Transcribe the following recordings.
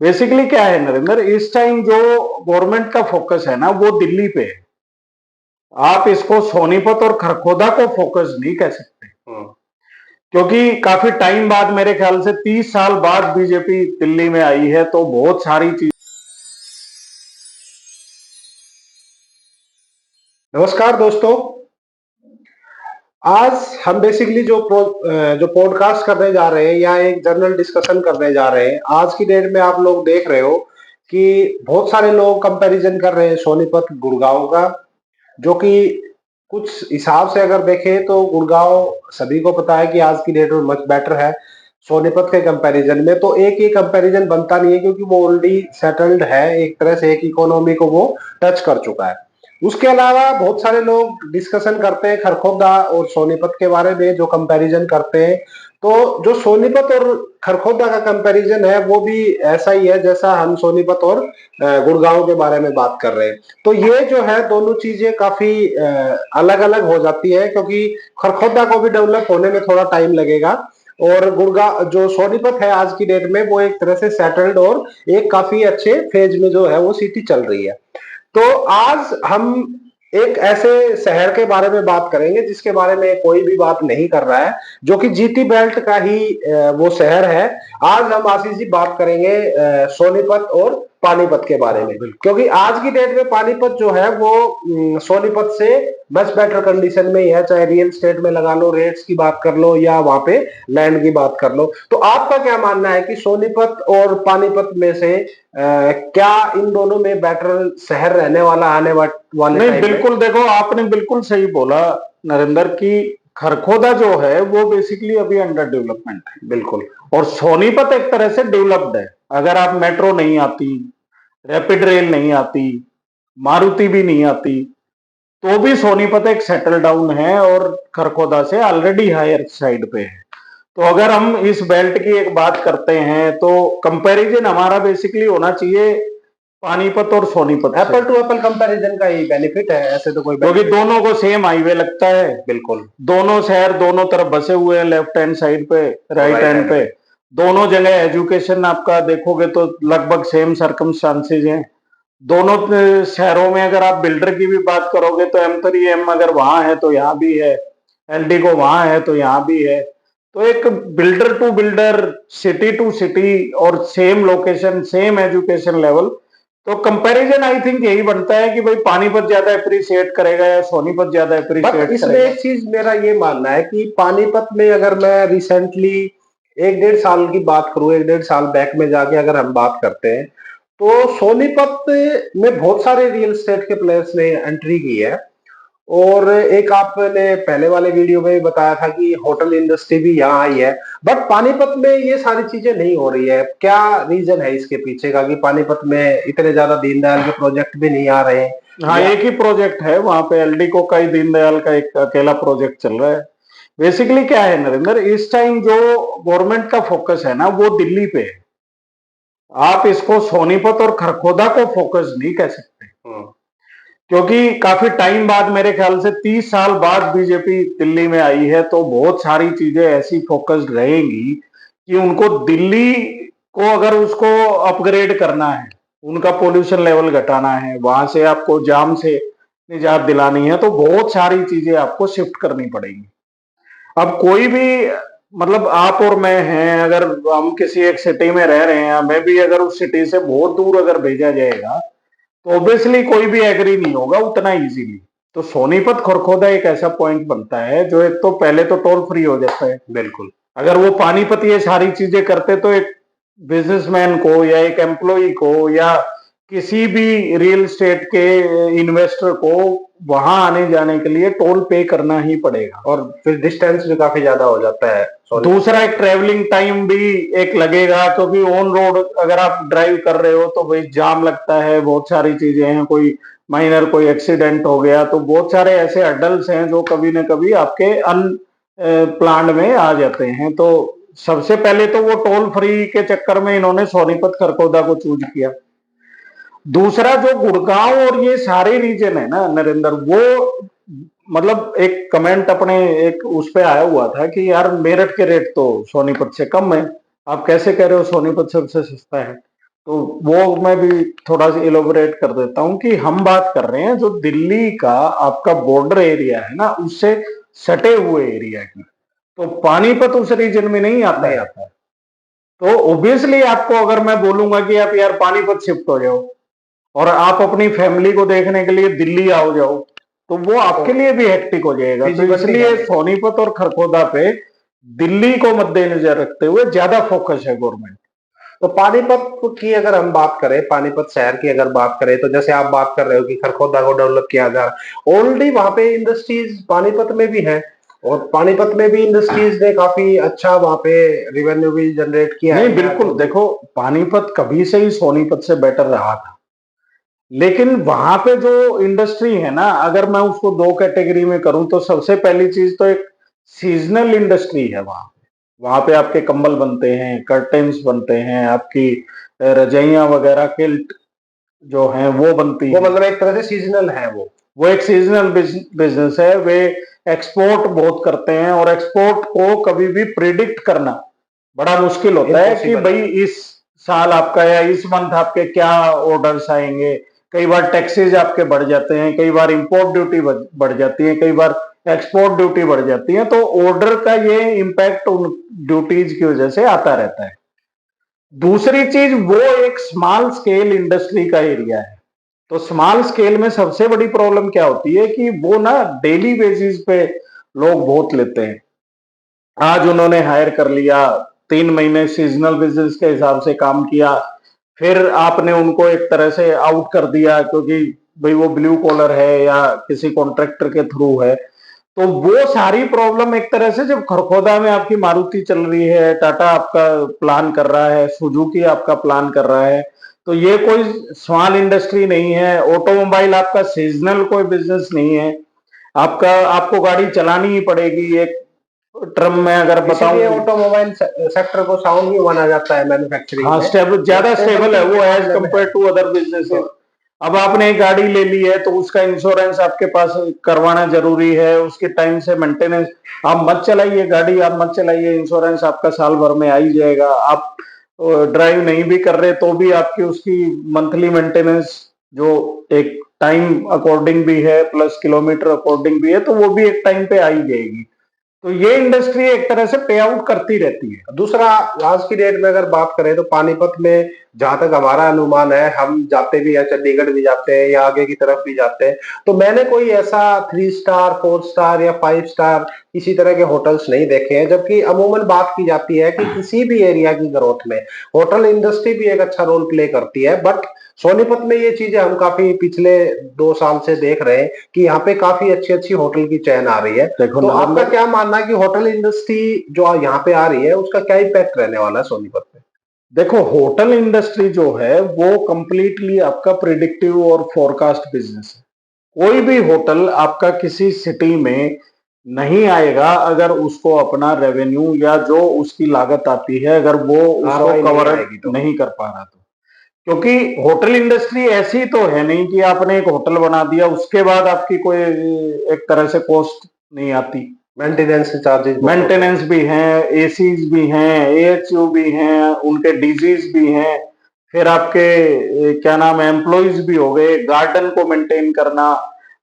Basically क्या है नरेंद्र, इस टाइम जो गवर्नमेंट का फोकस है ना वो दिल्ली पे है। आप इसको सोनीपत और खरखोदा को फोकस नहीं कह सकते, क्योंकि काफी टाइम बाद, मेरे ख्याल से 30 साल बाद बीजेपी दिल्ली में आई है, तो बहुत सारी चीज। नमस्कार दोस्तों। आज हम बेसिकली जो पॉडकास्ट करने जा रहे हैं या एक जनरल डिस्कशन करने जा रहे हैं। आज की डेट में आप लोग देख रहे हो कि बहुत सारे लोग कंपैरिजन कर रहे हैं सोनीपत गुड़गांव का, जो कि कुछ हिसाब से अगर देखें तो गुड़गांव सभी को पता है कि आज की डेट में मच बेटर है सोनीपत के कंपैरिजन में। तो एक ही कंपैरिजन बनता नहीं है, क्योंकि वो ऑलरेडी सेटल्ड है, एक तरह से एक इकोनॉमी को वो टच कर चुका है। उसके अलावा बहुत सारे लोग डिस्कशन करते हैं खरखोदा और सोनीपत के बारे में, जो कंपैरिजन करते हैं। तो जो सोनीपत और खरखोदा का कंपैरिजन है वो भी ऐसा ही है जैसा हम सोनीपत और गुड़गांव के बारे में बात कर रहे हैं। तो ये जो है दोनों चीजें काफी अलग अलग हो जाती है, क्योंकि खरखोदा को भी डेवलप होने में थोड़ा टाइम लगेगा, और गुड़गांव जो सोनीपत है आज की डेट में वो एक तरह से सेटल्ड और एक काफी अच्छे फेज में जो है वो सिटी चल रही है। तो आज हम एक ऐसे शहर के बारे में बात करेंगे जिसके बारे में कोई भी बात नहीं कर रहा है, जो कि जीटी बेल्ट का ही वो शहर है। आज हम आशीष जी बात करेंगे सोनीपत और पानीपत के बारे में, क्योंकि आज की डेट में पानीपत जो है वो सोनीपत से मच बेटर कंडीशन में ही है। चाहे रियल स्टेट में लगा लो, रेट्स की बात कर लो, या वहां पे लैंड की बात कर लो। तो आपका क्या मानना है कि सोनीपत और पानीपत में से क्या इन दोनों में बेटर शहर रहने वाला आने वाले नहीं, टाइम में? बिल्कुल, देखो आपने बिल्कुल सही बोला नरेंद्र की खरखोदा जो है वो बेसिकली अभी अंडर डेवलपमेंट है। बिल्कुल। और सोनीपत एक तरह से डेवलप्ड है। अगर आप मेट्रो नहीं आती, रैपिड रेल नहीं आती, मारुति भी नहीं आती, तो भी सोनीपत एक सेटल डाउन है और खरखोदा से ऑलरेडी हायर साइड पे है। तो अगर हम इस बेल्ट की एक बात करते हैं तो कंपैरिजन हमारा बेसिकली होना चाहिए पानीपत और सोनीपत से, एप्पल टू एप्पल कंपैरिजन का ही बेनिफिट है, ऐसे तो कोई क्योंकि बेनिफिट दोनों को सेम हाईवे लगता है। बिल्कुल। दोनों शहर दोनों तरफ बसे हुए हैं, लेफ्ट हैंड साइड पे, राइट राइट हैंड हैंड पे। पे। दोनों जगह एजुकेशन आपका देखोगे तो लगभग सेम सर्कमस्टांसेज हैं। दोनों शहरों में अगर आप बिल्डर की भी बात करोगे तो M3M अगर वहां है तो यहाँ भी है, LD को वहां है तो यहाँ भी है। तो एक builder to builder, city to city, और same location, same education level. तो कंपैरिजन आई थिंक यही बनता है कि भाई पानीपत ज्यादा अप्रिशिएट करेगा या सोनीपत ज्यादा अप्रिशिएट इसमें करेगा। एक चीज मेरा ये मानना है कि पानीपत में अगर मैं रिसेंटली एक डेढ़ साल की बात करूं, एक डेढ़ साल बैक में जाके अगर हम बात करते हैं, तो सोनीपत में बहुत सारे रियल एस्टेट के प्लेयर्स ने एंट्री की है। और एक आपने पहले वाले वीडियो में भी बताया था कि होटल इंडस्ट्री भी यहाँ आई है। बट पानीपत में ये सारी चीजें नहीं हो रही है। क्या रीजन है इसके पीछे का कि पानीपत में इतने ज्यादा दीनदयाल के प्रोजेक्ट भी नहीं आ रहे हैं? हाँ, एक ही प्रोजेक्ट है वहां पे, LD का ही, दीनदयाल का एक अकेला प्रोजेक्ट चल रहा है। बेसिकली क्या है नरेंद्र, इस टाइम जो गवर्नमेंट का फोकस है ना वो दिल्ली पे है। आप इसको सोनीपत और खरखोदा को फोकस नहीं कह सकते, क्योंकि काफी टाइम बाद, मेरे ख्याल से 30 साल बाद बीजेपी दिल्ली में आई है, तो बहुत सारी चीजें ऐसी फोकस्ड रहेंगी कि उनको दिल्ली को अगर उसको अपग्रेड करना है, उनका पोल्यूशन लेवल घटाना है, वहां से आपको जाम से निजात दिलानी है, तो बहुत सारी चीजें आपको शिफ्ट करनी पड़ेगी। अब कोई भी, मतलब आप और मैं हैं, अगर हम किसी एक सिटी में रह रहे हैं, मैं भी अगर उस सिटी से बहुत दूर अगर भेजा जाएगा तो ऑब्वियसली कोई भी एग्री नहीं होगा उतना इजीली। तो सोनीपत खरखोदा एक ऐसा पॉइंट बनता है जो, एक तो पहले तो टोल फ्री हो जाता है। बिल्कुल। अगर वो पानीपत ये सारी चीजें करते तो एक बिजनेसमैन को या एक एम्प्लॉय को या किसी भी रियल एस्टेट के इन्वेस्टर को वहां आने जाने के लिए टोल पे करना ही पड़ेगा, और फिर डिस्टेंस भी काफी ज्यादा हो जाता है। दूसरा एक ट्रेवलिंग टाइम भी एक लगेगा, क्योंकि ऑन रोड अगर आप ड्राइव कर रहे हो तो भाई जाम लगता है, बहुत सारी चीजें हैं, कोई माइनर कोई एक्सीडेंट हो गया तो बहुत सारे ऐसे हर्डल्स हैं जो कभी न कभी आपके अन प्लान में आ जाते हैं। तो सबसे पहले तो वो टोल फ्री के चक्कर में इन्होंने सोनीपत खरखोदा को चूज किया। दूसरा जो गुड़गांव और ये सारे रीजन है ना नरेंद्र, वो मतलब एक कमेंट अपने एक उस पे आया हुआ था कि यार मेरठ के रेट तो सोनीपत से कम है, आप कैसे कह रहे हो सोनीपत सबसे सस्ता है। तो वो मैं भी थोड़ा सा इलोबरेट कर देता हूं कि हम बात कर रहे हैं जो दिल्ली का आपका बॉर्डर एरिया है ना, उससे सटे हुए एरिया की। तो पानीपत उस रीजन में नहीं आता नहीं है। आता है। तो ऑब्वियसली आपको अगर मैं बोलूंगा कि आप यार पानीपत शिफ्ट हो जाओ और आप अपनी फैमिली को देखने के लिए दिल्ली आओ जाओ, तो वो तो आपके लिए भी हेक्टिक हो जाएगा। तो फिजिबिलिटी है इसलिए नहीं। सोनीपत और खरखोदा पे दिल्ली को मद्देनजर रखते हुए ज्यादा फोकस है गवर्नमेंट। तो पानीपत की अगर हम बात करें, पानीपत शहर की अगर बात करें, तो जैसे आप बात कर रहे हो कि खरखोदा को डेवलप किया जा रहा है, ऑलरेडी वहां पे इंडस्ट्रीज पानीपत में भी है, और पानीपत में भी इंडस्ट्रीज ने काफी अच्छा वहां पे रिवेन्यू भी जनरेट किया नहीं है या बिल्कुल, जो भी। देखो पानीपत कभी से ही सोनीपत से बेटर रहा था, लेकिन वहां पे जो इंडस्ट्री है ना, अगर मैं उसको दो कैटेगरी में करूं तो सबसे पहली चीज तो एक सीजनल इंडस्ट्री है वहां। वहां पे आपके कंबल बनते हैं, कर्टेन्स बनते हैं, आपकी रजाइयां वगैरह किल्ट जो हैं वो बनती वो हैं। मतलब एक तरह से सीजनल है वो एक सीजनल बिजनेस है। वे एक्सपोर्ट बहुत करते हैं और एक्सपोर्ट को कभी भी प्रिडिक्ट करना बड़ा मुश्किल होता है कि इम्पॉसिबल है। भाई इस साल आपका या इस मंथ आपके क्या ऑर्डर्स आएंगे। कई बार टैक्सेस आपके बढ़ जाते हैं, कई बार इंपोर्ट ड्यूटी बढ़ जाती है, कई बार एक्सपोर्ट ड्यूटी बढ़ जाती है। तो ऑर्डर का ये इम्पैक्ट उन ड्यूटीज की वजह से आता रहता है। दूसरी चीज, वो एक स्मॉल स्केल इंडस्ट्री का एरिया है। तो स्मॉल स्केल में सबसे बड़ी प्रॉब्लम क्या होती है कि वो ना डेली बेसिस पे लोग बहुत लेते हैं। आज उन्होंने हायर कर लिया, 3 महीने सीजनल बिजनेस के हिसाब से काम किया, फिर आपने उनको एक तरह से आउट कर दिया क्योंकि भाई वो ब्लू कॉलर है या किसी कॉन्ट्रैक्टर के थ्रू है। तो वो सारी प्रॉब्लम एक तरह से जब खरखोदा में आपकी मारुति चल रही है, टाटा आपका प्लान कर रहा है, सुजुकी आपका प्लान कर रहा है, तो ये कोई स्मॉल इंडस्ट्री नहीं है। ऑटोमोबाइल आपका सीजनल कोई बिजनेस नहीं है। आपका आपको गाड़ी चलानी ही पड़ेगी। एक टर्म में अगर इसीलिए बताऊं, ऑटोमोबाइल सेक्टर को साउंड भी माना जाता है मैन्युफैक्चरिंग हाँ में, स्टेबल, या ज्यादा स्टेबल है स्टेबिलिटी वो के एज मामले में है। Compare to other businesses. तो अब आपने एक गाड़ी ले ली है तो उसका इंश्योरेंस आपके पास करवाना जरूरी है, उसके टाइम से मेंटेनेंस। आप मत चलाइए गाड़ी, आप मत चलाइए, इंश्योरेंस आपका साल भर में आ ही जाएगा। आप ड्राइव नहीं भी कर रहे तो भी आपकी उसकी मंथली मेंटेनेंस जो एक टाइम अकॉर्डिंग भी है प्लस किलोमीटर अकॉर्डिंग भी है, तो वो भी एक टाइम पे आ ही जाएगी। तो ये इंडस्ट्री एक तरह से पे आउट करती रहती है। दूसरा, आज की डेट में अगर बात करें तो पानीपत में जहां तक हमारा अनुमान है, हम जाते भी हैं, चंडीगढ़ भी जाते हैं या आगे की तरफ भी जाते हैं, तो मैंने कोई ऐसा 3 स्टार 4 स्टार या 5 स्टार इसी तरह के होटल्स नहीं देखे हैं। जबकि अमूमन बात की जाती है कि किसी भी एरिया की ग्रोथ में होटल इंडस्ट्री भी एक अच्छा रोल प्ले करती है। बट सोनीपत में ये चीजें हम काफी पिछले 2 साल से देख रहे हैं कि यहाँ पे काफी अच्छी अच्छी होटल की चैन आ रही है। देखो तो आपका नरेंद्र, क्या मानना है कि होटल इंडस्ट्री जो यहाँ पे आ रही है उसका क्या इम्पैक्ट रहने वाला है सोनीपत पे? देखो होटल इंडस्ट्री जो है वो कंप्लीटली आपका प्रिडिक्टिव और फोरकास्ट बिजनेस है। कोई भी होटल आपका किसी सिटी में नहीं आएगा अगर उसको अपना रेवेन्यू या जो उसकी लागत आती है अगर वो उसको आरओआई नहीं कवर आएगी तो। नहीं कर पा रहा। तो क्योंकि होटल इंडस्ट्री ऐसी तो है नहीं कि आपने एक होटल बना दिया उसके बाद आपकी कोई एक तरह से कॉस्ट नहीं आती। मेंटेनेंस चार्जेस बहुत होते हैं। मेंटेनेंस भी हैं, एसीज भी हैं, एएचयू भी हैं, उनके डीजीज भी हैं, फिर आपके क्या नाम है एम्प्लॉइज भी हो गए, गार्डन को मेंटेन करना।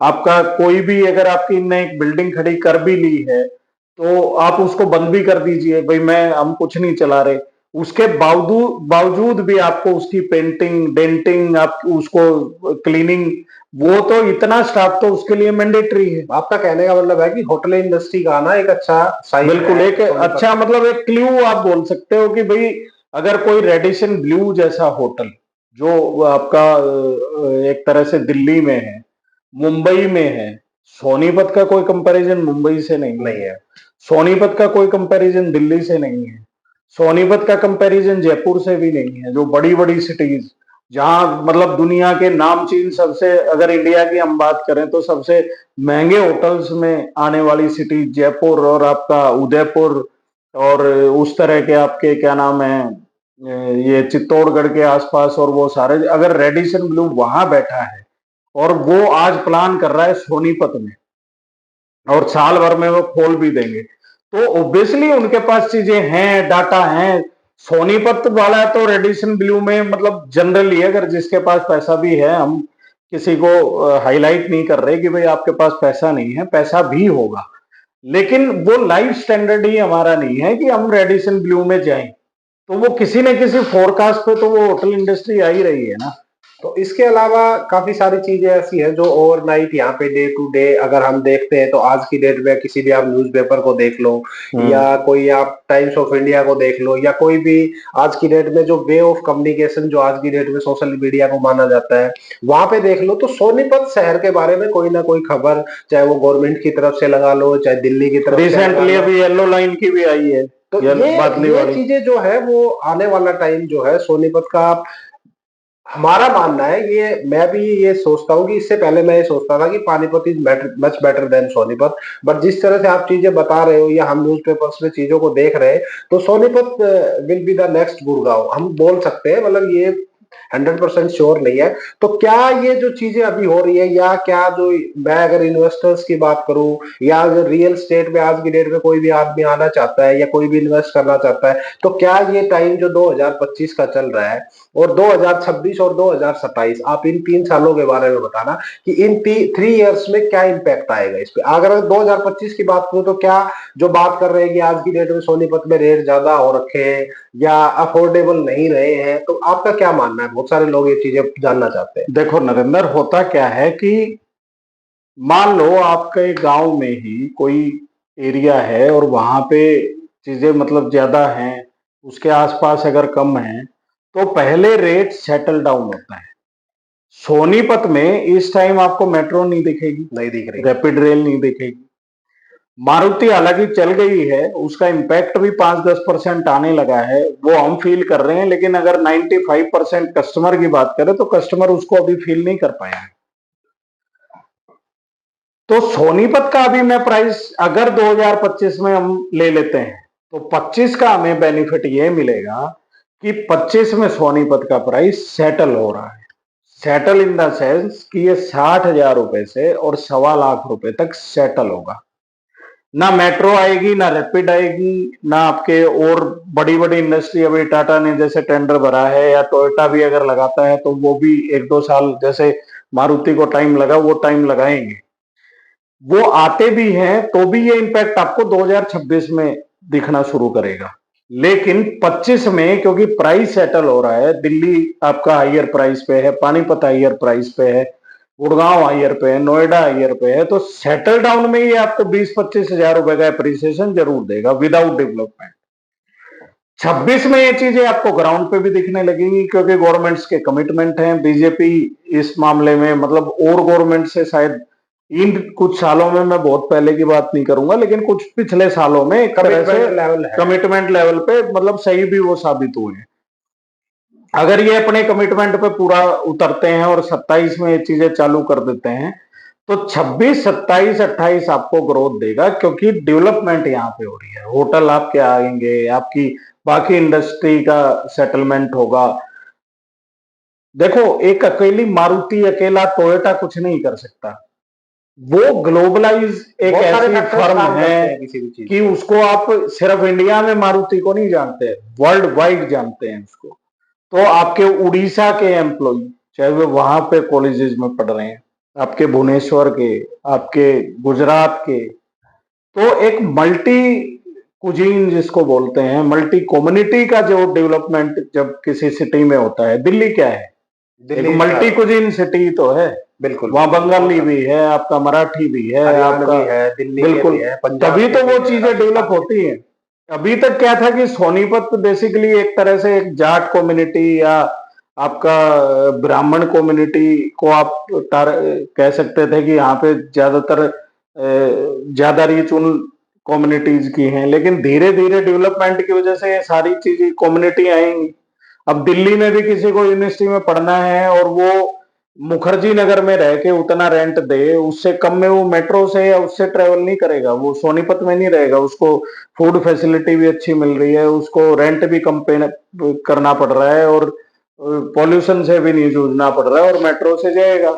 आपका कोई भी अगर आपकी ने एक बिल्डिंग खड़ी कर भी ली है तो आप उसको बंद भी कर दीजिए, भाई मैं हम कुछ नहीं चला रहे, उसके बावजूद बावजूद भी आपको उसकी पेंटिंग डेंटिंग आप उसको क्लीनिंग, वो तो इतना स्टाफ तो उसके लिए मैंडेटरी है। आपका कहने का मतलब है कि होटल इंडस्ट्री का आना एक अच्छा साइन बिल्कुल, है एक सोनीपत अच्छा में। मतलब एक क्ल्यू आप बोल सकते हो कि भाई अगर कोई रेडिशन ब्लू जैसा होटल जो आपका एक तरह से दिल्ली में है, मुंबई में है, सोनीपत का कोई कंपैरिजन मुंबई से नहीं नहीं है, है। सोनीपत का कोई कंपैरिजन दिल्ली से नहीं है, सोनीपत का कंपैरिजन जयपुर से भी नहीं है, जो बड़ी बड़ी सिटीज जहां मतलब दुनिया के नामचीन सबसे, अगर इंडिया की हम बात करें तो सबसे महंगे होटल्स में आने वाली सिटी जयपुर और आपका उदयपुर और उस तरह के आपके क्या नाम है ये चित्तौड़गढ़ के आसपास और वो सारे, अगर रेडिसन ब्लू वहां बैठा है और वो आज प्लान कर रहा है सोनीपत में और साल भर में वो खोल भी देंगे, तो ऑब्वियसली उनके पास चीजें हैं, डाटा हैं। सोनीपत वाला तो रेडिशन ब्लू में मतलब जनरली अगर जिसके पास पैसा भी है, हम किसी को हाईलाइट नहीं कर रहे कि भाई आपके पास पैसा नहीं है, पैसा भी होगा, लेकिन वो लाइफ स्टैंडर्ड ही हमारा नहीं है कि हम रेडिशन ब्लू में जाएं। तो वो किसी न किसी फोरकास्ट पे तो वो होटल इंडस्ट्री आ ही रही है ना। तो इसके अलावा काफी सारी चीजें ऐसी हैं जो ओवरनाइट यहाँ पे डे टू डे अगर हम देखते हैं, तो आज की डेट में किसी भी आप न्यूज़पेपर को देख लो या कोई आप टाइम्स ऑफ इंडिया को देख लो या कोई भी आज की डेट में जो वे ऑफ कम्युनिकेशन जो आज की डेट में सोशल मीडिया को माना जाता है, वहां पे देख लो तो सोनीपत शहर के बारे में कोई ना कोई खबर, चाहे वो गवर्नमेंट की तरफ से लगा लो चाहे दिल्ली की तरफ से लगा रिसेंटली लो। अभी येलो लाइन की भी आई है, तो बादली ये वाली। चीजें जो है वो आने वाला टाइम जो है सोनीपत का, हमारा मानना है, ये मैं भी ये सोचता हूँ कि इससे पहले मैं ये सोचता था कि Panipat is much better than Sonipat, but जिस तरह से आप चीजें बता रहे हो या हम न्यूज़पेपर्स में चीजों को देख रहे हैं, तो Sonipat will be the next Gurgaon हम बोल सकते हैं। मतलब ये 100% श्योर नहीं है। तो क्या ये जो चीजें अभी हो रही है, या क्या जो मैं अगर इन्वेस्टर्स की बात करूं या अगर रियल स्टेट में आज की डेट में कोई भी आदमी आना चाहता है या कोई भी इन्वेस्ट करना चाहता है, तो क्या ये टाइम जो 2025 का चल रहा है और 2026 और 2027, आप इन 3 सालों के बारे में बताना कि इन 3 इयर्स में क्या इंपैक्ट आएगा इस पे। अगर 2025 की बात करूं तो क्या जो बात कर रहे हैं कि आज की डेट में सोनीपत में रेट ज्यादा हो रखे हैं या अफोर्डेबल नहीं रहे हैं, तो आपका क्या मानना है? बहुत सारे लोग ये चीजें जानना चाहते हैं। देखो नरेंद्र, होता क्या है कि मान लो आपके गांव में ही कोई एरिया है और वहां पे चीजें मतलब ज्यादा हैं, उसके आसपास अगर कम है, तो पहले रेट सेटल डाउन होता है। सोनीपत में इस टाइम आपको मेट्रो नहीं दिखेगी, नहीं दिख रही। रैपिड रेल नहीं दिखेगी। मारुति हालांकि चल गई है, उसका इम्पैक्ट भी 5-10% आने लगा है, वो हम फील कर रहे हैं, लेकिन अगर 95% कस्टमर की बात करें तो कस्टमर उसको अभी फील नहीं कर पाया है। तो सोनीपत का अभी मैं प्राइस अगर 2025 में हम ले लेते हैं, तो 25 का हमें बेनिफिट ये मिलेगा कि 25 में सोनीपत का प्राइस सेटल हो रहा है। सेटल इन द सेंस कि ये 60,000 रुपए से और 1.25 लाख रुपए तक सेटल होगा। ना मेट्रो आएगी, ना रैपिड आएगी, ना आपके और बड़ी बड़ी इंडस्ट्री, अभी टाटा ने जैसे टेंडर भरा है या टोयोटा भी अगर लगाता है तो वो भी 1-2 साल, जैसे मारुति को टाइम लगा वो टाइम लगाएंगे। वो आते भी हैं तो भी ये इंपैक्ट आपको 2026 में दिखना शुरू करेगा। लेकिन 25 में क्योंकि प्राइस सेटल हो रहा है, दिल्ली आपका हाइयर प्राइस पे है, पानीपत हाइयर प्राइस पे है, गुड़गांव हाइयर पे है, नोएडा हाइयर पे है, तो सेटल डाउन में ये आपको 20-25 हजार रुपए का एप्रिसिएशन जरूर देगा विदाउट डेवलपमेंट। 26 में ये चीजें आपको ग्राउंड पे भी दिखने लगेंगी क्योंकि गवर्नमेंट्स के कमिटमेंट हैं। बीजेपी इस मामले में मतलब और गवर्नमेंट से शायद इन कुछ सालों में, मैं बहुत पहले की बात नहीं करूंगा, लेकिन कुछ पिछले सालों में एक तरह से कमिटमेंट लेवल पे मतलब सही भी वो साबित हुए हैं। अगर ये अपने कमिटमेंट पे पूरा उतरते हैं और 27 में ये चीजें चालू कर देते हैं, तो 26, 27, 28 आपको ग्रोथ देगा क्योंकि डेवलपमेंट यहाँ पे हो रही है। होटल आपके आएंगे, आपकी बाकी इंडस्ट्री का सेटलमेंट होगा। देखो, एक अकेली मारुति, अकेला टोयोटा कुछ नहीं कर सकता। वो ग्लोबलाइज एक ऐसी फर्म है कि उसको आप सिर्फ इंडिया में मारुति को नहीं जानते, वर्ल्ड वाइड जानते हैं उसको। तो आपके उड़ीसा के एम्प्लॉय, चाहे वो वहां पे कॉलेजेस में पढ़ रहे हैं, आपके भुवनेश्वर के, आपके गुजरात के, तो एक मल्टी कुजीन जिसको बोलते हैं, मल्टी कम्युनिटी का जो डेवलपमेंट जब किसी सिटी में होता है, दिल्ली क्या है, एक मल्टी कुजीन सिटी तो है। बिल्कुल, वहां बंगाली भी है, आपका मराठी भी है, आपका भी है, दिल्ली बिल्कुल, तभी तो वो चीजें डेवलप होती हैं। अभी तक क्या था कि सोनीपत बेसिकली एक तरह से एक जाट कम्युनिटी या आपका ब्राह्मण कम्युनिटी को आप कह सकते थे कि यहाँ पे ज्यादातर ज्यादा रीच उन कम्युनिटीज की हैं, लेकिन धीरे धीरे डेवलपमेंट की वजह से ये सारी चीजें कम्युनिटी आएंगी। अब दिल्ली में भी किसी को यूनिवर्सिटी में पढ़ना है और वो मुखर्जी नगर में रह के उतना रेंट दे, उससे कम में वो मेट्रो से या उससे ट्रेवल नहीं करेगा, वो सोनीपत में नहीं रहेगा। उसको फूड फैसिलिटी भी अच्छी मिल रही है, उसको रेंट भी कम पे करना पड़ रहा है और पॉल्यूशन से भी नहीं जूझना पड़ रहा है और मेट्रो से जाएगा।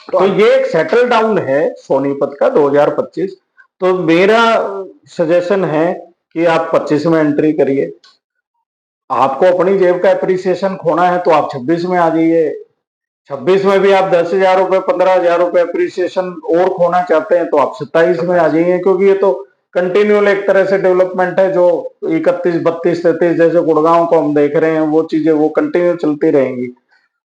तो ये एक सेटल डाउन है सोनीपत का 2025। तो मेरा सजेशन है कि आप 25 में एंट्री करिए। आपको अपनी जेब का एप्रिसिएशन खोना है तो आप 26 में आ जाइए। 26 में भी आप 10,000 रुपए 15,000 रुपए अप्रिसिएशन और खोना चाहते हैं तो आप 27 में आ जाइए, क्योंकि ये तो कंटिन्यूअल एक तरह से डेवलपमेंट है जो 31, 32, 33 जैसे गुड़गांव को हम देख रहे हैं, वो चीजें वो कंटिन्यू चलती रहेंगी।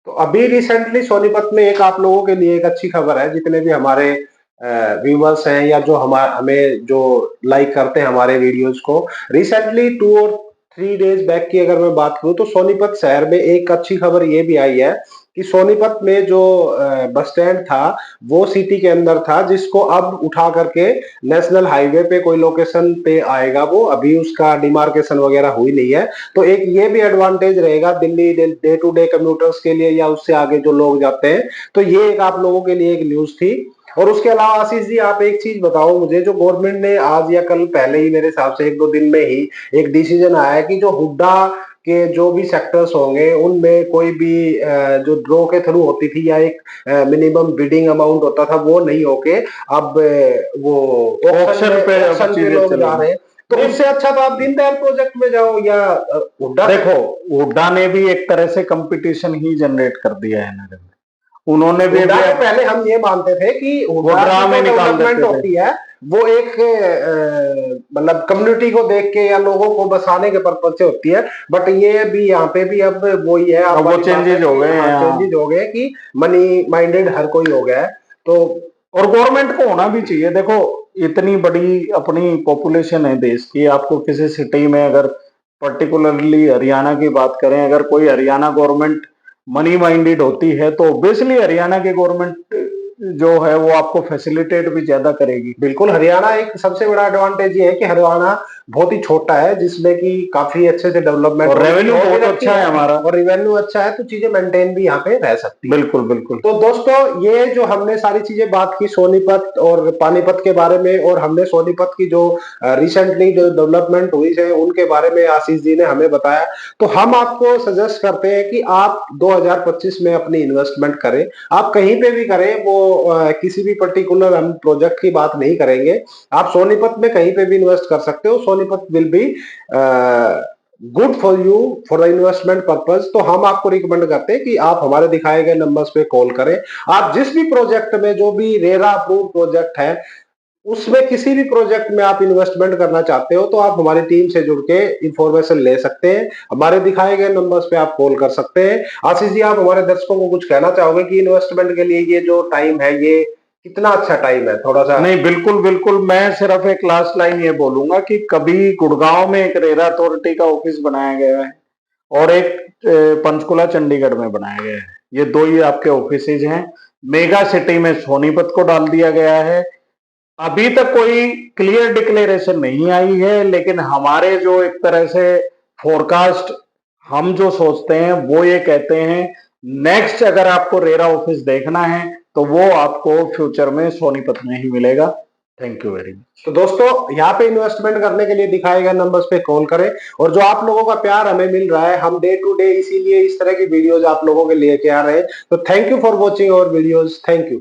तो अभी रिसेंटली सोनीपत में एक आप लोगों के लिए एक अच्छी खबर है, जितने भी हमारे व्यूवर्स हैं या जो हमें जो लाइक करते हैं हमारे वीडियोस को, रिसेंटली 2 और 3 डेज बैक की अगर मैं बात करूं तो सोनीपत शहर में एक अच्छी खबर ये भी आई है कि सोनीपत में जो बस स्टैंड था वो सिटी के अंदर था, जिसको अब उठा करके नेशनल हाईवे पे कोई लोकेशन पे आएगा। वो अभी उसका डिमार्केशन वगैरह हुई नहीं है, तो एक ये भी एडवांटेज रहेगा Delhi day to day commuters के लिए या उससे आगे जो लोग जाते हैं। तो ये एक आप लोगों के लिए एक न्यूज थी। और उसके अलावा आशीष जी, आप एक चीज बताओ मुझे, जो गवर्नमेंट ने आज या कल पहले ही मेरे हिसाब से 1-2 दिन में ही एक डिसीजन आया है कि जो हुड्डा के जो भी सेक्टर्स होंगे उनमें कोई भी जो ड्रॉ के थ्रू होती थी या एक मिनिमम बिडिंग अमाउंट होता था वो नहीं होके अब वो ऑक्शन पे लोग जा रहे हैं। तो उससे अच्छा तो आप दीनदयाल प्रोजेक्ट में जाओ या हुड्डा। देखो, हुड्डा ने भी एक तरह से कंपटीशन ही जनरेट कर दिया है नरेंद्र। उन्होंने भी पहले हम ये मानते थे कि हुड्डा में डेवलपमेंट होती है वो एक मतलब कम्युनिटी को देख के या लोगों को बसाने के पर्पज से होती है, बट ये भी यहाँ पे भी अब वही है, अब वो चेंजेस हो गए हैं, चेंजेस हो गए कि मनी माइंडेड हर कोई हो गया है। तो और गवर्नमेंट को होना भी चाहिए। देखो, इतनी बड़ी अपनी पॉपुलेशन है देश की, आपको किसी सिटी में अगर पर्टिकुलरली हरियाणा की बात करें, अगर कोई हरियाणा गवर्नमेंट मनी माइंडेड होती है तो ऑब्वियसली हरियाणा की गवर्नमेंट जो है वो आपको फैसिलिटेट भी ज्यादा करेगी। बिल्कुल, हरियाणा एक सबसे बड़ा एडवांटेज ये है कि हरियाणा बहुत ही छोटा है, जिसमें कि काफी अच्छे से डेवलपमेंट और रेवेन्यू बहुत अच्छा है हमारा, और रेवेन्यू अच्छा है तो चीजें मेंटेन भी यहाँ पे रह सकती है। बिल्कुल बिल्कुल। तो दोस्तों, ये जो हमने सारी चीजें बात की सोनीपत और पानीपत के बारे में, और हमने सोनीपत की जो रिसेंटली जो डेवलपमेंट हुई है उनके बारे में आशीष जी ने हमें बताया। तो हम आपको सजेस्ट करते हैं कि आप 2025 में अपनी इन्वेस्टमेंट करें, आप कहीं पे भी करें, वो किसी भी पर्टिकुलर हम प्रोजेक्ट की बात नहीं करेंगे, आप सोनीपत में कहीं पे भी इन्वेस्ट कर सकते हो। Sonipat will be good for you for investment purpose. तो हम आपको रिकमेंड करते हैं कि आप हमारे दिखाए गए नंबर्स पे कॉल करें। आप जिस भी प्रोजेक्ट में, जो भी रेरा अप्रूव प्रोजेक्ट है उसमें किसी भी प्रोजेक्ट में आप इन्वेस्टमेंट करना चाहते हो तो आप हमारी टीम से जुड़ के इंफॉर्मेशन ले सकते हैं, हमारे दिखाए गए नंबर्स पे आप कॉल कर सकते हैं। आशीष जी, आप हमारे दर्शकों को कुछ कहना चाहोगे कि इन्वेस्टमेंट के लिए ये जो टाइम है ये कितना अच्छा टाइम है? थोड़ा सा। नहीं, बिल्कुल बिल्कुल, मैं सिर्फ एक लास्ट लाइन ये बोलूंगा कि कभी गुड़गांव में एक रेरा अथॉरिटी का ऑफिस बनाया गया है और एक पंचकुला चंडीगढ़ में बनाया गया है। ये दो ही आपके ऑफिसेज हैं। मेगा सिटी में सोनीपत को डाल दिया गया है। अभी तक कोई क्लियर डिक्लेरेशन नहीं आई है, लेकिन हमारे जो एक तरह से फोरकास्ट हम जो सोचते हैं वो ये कहते हैं, नेक्स्ट अगर आपको रेरा ऑफिस देखना है तो वो आपको फ्यूचर में सोनीपत में ही मिलेगा। Thank you very much. तो दोस्तों, यहाँ पे इन्वेस्टमेंट करने के लिए दिखाए गए नंबर्स पे कॉल करें। और जो आप लोगों का प्यार हमें मिल रहा है, हम डे टू डे इसीलिए इस तरह की वीडियोज आप लोगों के लिए आ रहे हैं। तो thank you for watching our videos. Thank you.